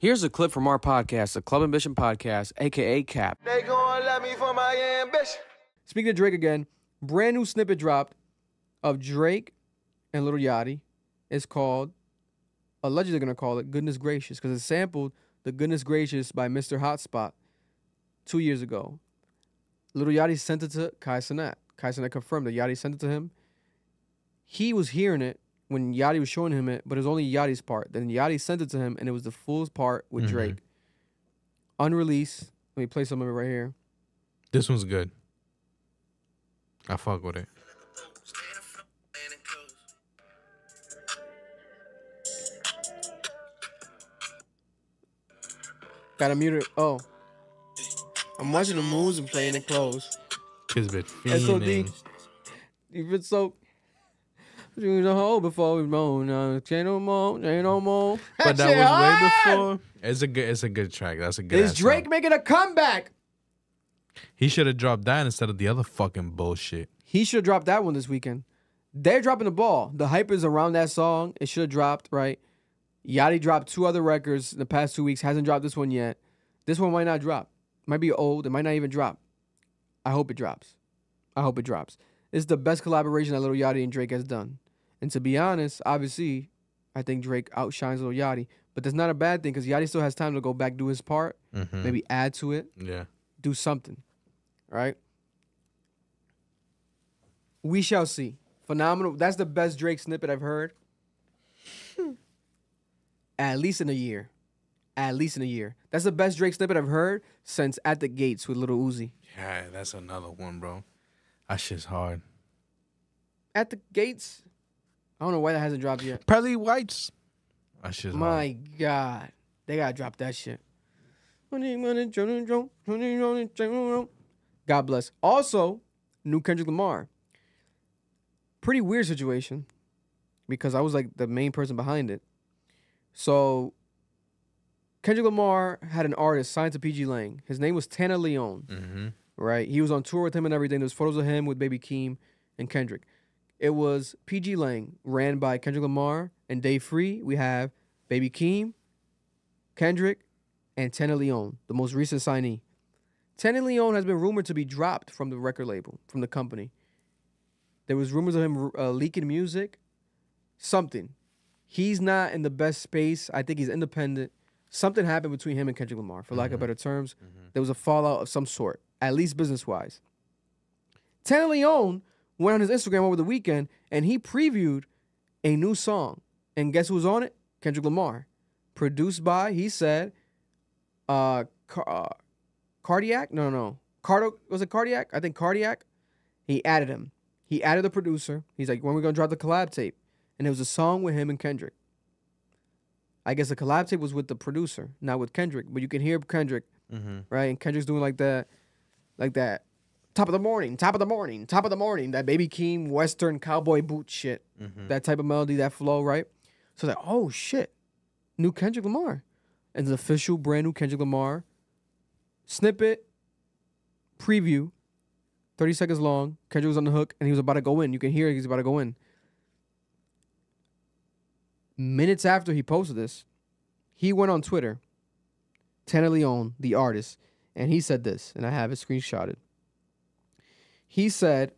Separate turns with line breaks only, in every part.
Here's a clip from our podcast, the Club Ambition Podcast, a.k.a. CAP.
They gon' let me for my ambition.
Speaking of Drake again, brand new snippet dropped of Drake and Lil Yachty. It's called, allegedly going to call it Goodness Gracious, because it sampled the Goodness Gracious by Mr. Hotspot 2 years ago. Lil Yachty sent it to Kai Cenat. Kai Cenat confirmed that Yachty sent it to him. He was hearing it when Yachty was showing him it, but it was only Yachty's part. Then Yachty sent it to him, and it was the full part with Drake. Unreleased. Let me play some of it right here.
This one's good. I fuck with it.
Gotta mute it. Oh. I'm watching the moves and playing it close.
Kisbit
SOD.
fiending.
You've been so... You was a hole before we moan. Ain't no more. Ain't no more.
But that was way before. It's a good track. That's a good.
Is Drake making a comeback?
He should have dropped that instead of the other fucking bullshit.
He should have dropped that one this weekend. They're dropping the ball. The hype is around that song. It should have dropped, right? Yachty dropped 2 other records in the past 2 weeks. Hasn't dropped this one yet. This one might not drop. Might be old. It might not even drop. I hope it drops. I hope it drops. It's the best collaboration that Lil Yachty and Drake has done. And to be honest, obviously, I think Drake outshines Lil Yachty. But that's not a bad thing because Yachty still has time to go back, do his part, maybe add to it, do something, right? We shall see. Phenomenal. That's the best Drake snippet I've heard. At least in a year. At least in a year. That's the best Drake snippet I've heard since At the Gates with Lil Uzi.
Yeah, that's another one, bro. That shit's hard.
At the Gates? I don't know why that hasn't dropped yet.
Pearly Whites. That shit's
My
hard.
God. They gotta drop that shit. God bless. Also, new Kendrick Lamar. Pretty weird situation because I was like the main person behind it. So, Kendrick Lamar had an artist signed to PG Lang. His name was Tanner Leon, right? He was on tour with him and everything. There's photos of him with Baby Keem and Kendrick. It was PG Lang, ran by Kendrick Lamar and Dave Free. We have Baby Keem, Kendrick, and Tanner Leon, the most recent signee. Tanner Leon has been rumored to be dropped from the record label, from the company. There was rumors of him leaking music, something. He's not in the best space. I think he's independent. Something happened between him and Kendrick Lamar, for lack of better terms. There was a fallout of some sort, at least business-wise. Tanner Leon went on his Instagram over the weekend, and he previewed a new song. And guess who's on it? Kendrick Lamar. Produced by, he said, Cardiac? No. Was it Cardiac? I think Cardiac. He added him. He added the producer. He's like, when are we going to drop the collab tape? And it was a song with him and Kendrick. I guess the collab tape was with the producer, not with Kendrick. But you can hear Kendrick, right? And Kendrick's doing like that. Top of the morning, that Baby Keem Western cowboy boot shit. That type of melody, that flow, right? So like, oh shit, new Kendrick Lamar. And the official brand new Kendrick Lamar snippet, preview, 30 seconds long. Kendrick was on the hook and he was about to go in. You can hear he's about to go in. Minutes after he posted this, he went on Twitter, Tanner Leon, the artist, and he said this, and I have it screenshotted. He said,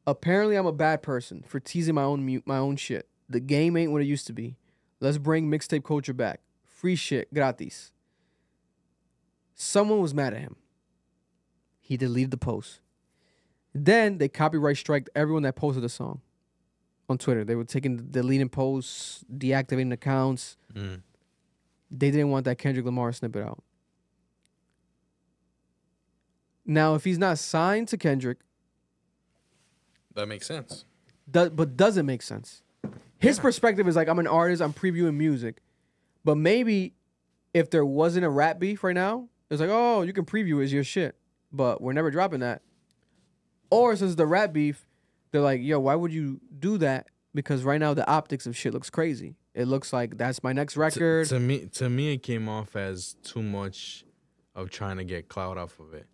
apparently I'm a bad person for teasing my own shit. The game ain't what it used to be. Let's bring mixtape culture back. Free shit, gratis. Someone was mad at him. He deleted the post. Then they copyright striked everyone that posted the song on Twitter. They were deleting posts, deactivating accounts. They didn't want that Kendrick Lamar snippet out. Now, if he's not signed to Kendrick,
That makes sense.
but does it make sense? His perspective is like, I'm an artist, I'm previewing music. But maybe if there wasn't a rap beef right now, it's like, oh, you can preview it, it's your shit. But we're never dropping that. Or since the rap beef, they're like, yo, why would you do that? Because right now the optics of shit looks crazy. It looks like that's my next record.
To me, it came off as too much of trying to get clout off of it.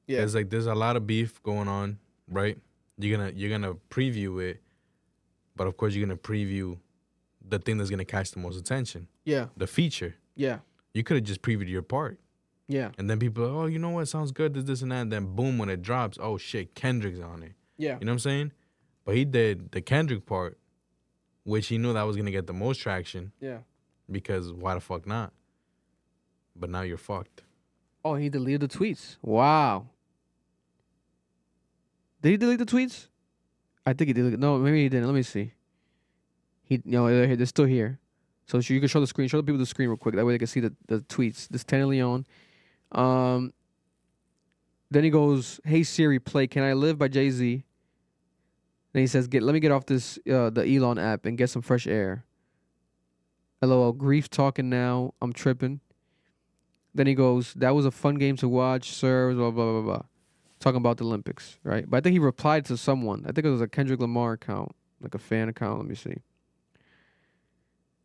Yeah.
It's like there's a lot of beef going on, right? You're gonna preview it, but of course you're gonna preview the thing that's gonna catch the most attention.
Yeah.
the feature.
Yeah.
You could have just previewed your part.
Yeah.
And then people, oh, you know what? Sounds good. This and that. And then boom, when it drops, oh shit, Kendrick's on it.
Yeah.
You know what I'm saying? But he did the Kendrick part, which he knew that was gonna get the most traction.
Yeah.
Because why the fuck not? But now you're fucked.
Oh, he deleted the tweets. Wow. Did he delete the tweets? I think he deleted. No, maybe he didn't. Let me see. They're still here. So you can show the screen. Show the people the screen real quick. That way they can see the tweets. This Tanner Leon. Then he goes, "Hey Siri, play 'Can I Live' by Jay-Z." Then he says, let me get off this the Elon app and get some fresh air. LOL, grief talking now. I'm tripping. Then he goes, "That was a fun game to watch, sir." Blah blah blah blah. Talking about the Olympics, right? But I think he replied to someone. I think it was a Kendrick Lamar account, like a fan account. Let me see.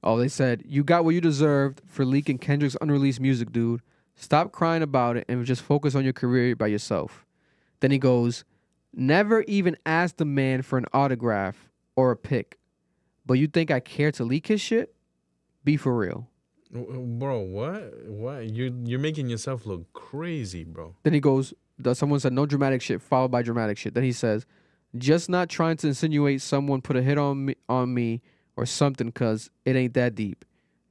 Oh, they said, "You got what you deserved for leaking Kendrick's unreleased music, dude. Stop crying about it and just focus on your career by yourself." Then he goes, "Never even asked the man for an autograph or a pic. But you think I care to leak his shit? Be for real."
Bro, what? You're making yourself look crazy, bro.
Then he goes, someone said no dramatic shit followed by dramatic shit. Then he says, "Just not trying to insinuate someone put a hit on me or something, cause it ain't that deep.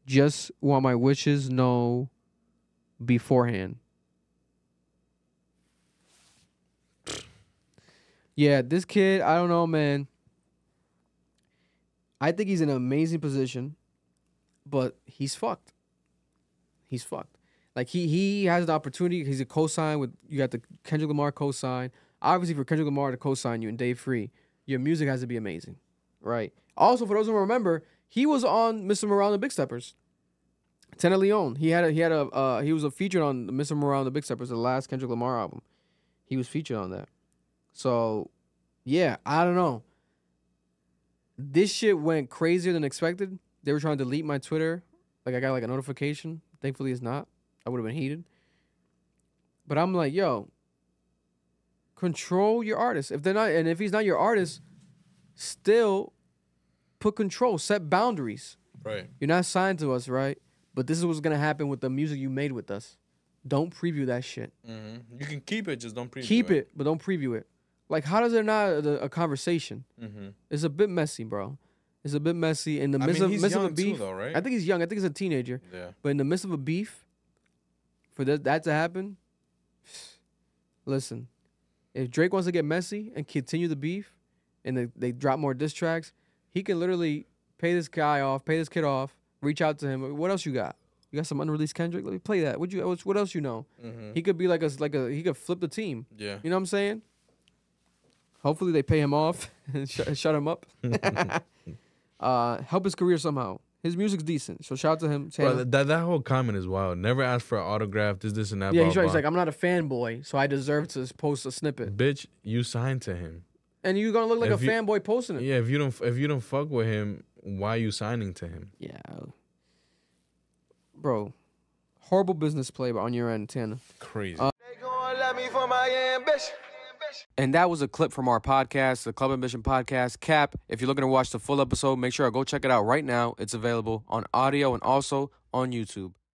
Just want my wishes know beforehand." Yeah, this kid, I don't know, man. I think he's in an amazing position, but he's fucked. He's fucked. Like he has the opportunity. He's a cosign with, you got the Kendrick Lamar cosign. Obviously, for Kendrick Lamar to cosign you and Dave Free, your music has to be amazing, right? Also, for those who remember, he was on Mr. Morale and the Big Steppers. Tanner Leon. He was featured on Mr. Morale and the Big Steppers, the last Kendrick Lamar album. He was featured on that. So, yeah, I don't know. This shit went crazier than expected. They were trying to delete my Twitter. Like, I got like a notification. Thankfully, it's not. I would have been heated. But I'm like, yo, control your artist. If they're not, and if he's not your artist, still put control, set boundaries.
Right.
You're not signed to us, right? But this is what's gonna happen with the music you made with us. Don't preview that shit.
Mm-hmm. You can keep it, just don't preview it.
Keep it, but don't preview it. Like, how does there not a conversation?
Mm-hmm.
It's a bit messy, bro. It's a bit messy. In the
I
midst
mean, he's
of a
young
beef,
too, though, right?
I think he's young. I think he's a teenager.
Yeah.
But in the midst of a beef, for that to happen, listen, if Drake wants to get messy and continue the beef, and they drop more diss tracks, he can literally pay this kid off, reach out to him. What else you got? You got some unreleased Kendrick? Let me play that. What else you know?
Mm-hmm.
He could be he could flip the team.
Yeah.
You know what I'm saying? Hopefully they pay him off and shut him up. Help his career somehow. His music's decent, so shout out to him.
Bro, that whole comment is wild. Never ask for an autograph, this and that.
Yeah,
blah,
he's right.
blah.
He's like, I'm not a fanboy, so I deserve to post a snippet.
Bitch, you signed to him.
And you're gonna look like
If
a
you-
fanboy posting it.
Yeah, if you don't fuck with him, why you signing to him?
Yeah. Bro, horrible business play on your end, Tanner.
Crazy.
They gon' love me for my ambition.
And that was a clip from our podcast, the Club Ambition Podcast, Cap. If you're looking to watch the full episode, make sure to go check it out right now. It's available on audio and also on YouTube.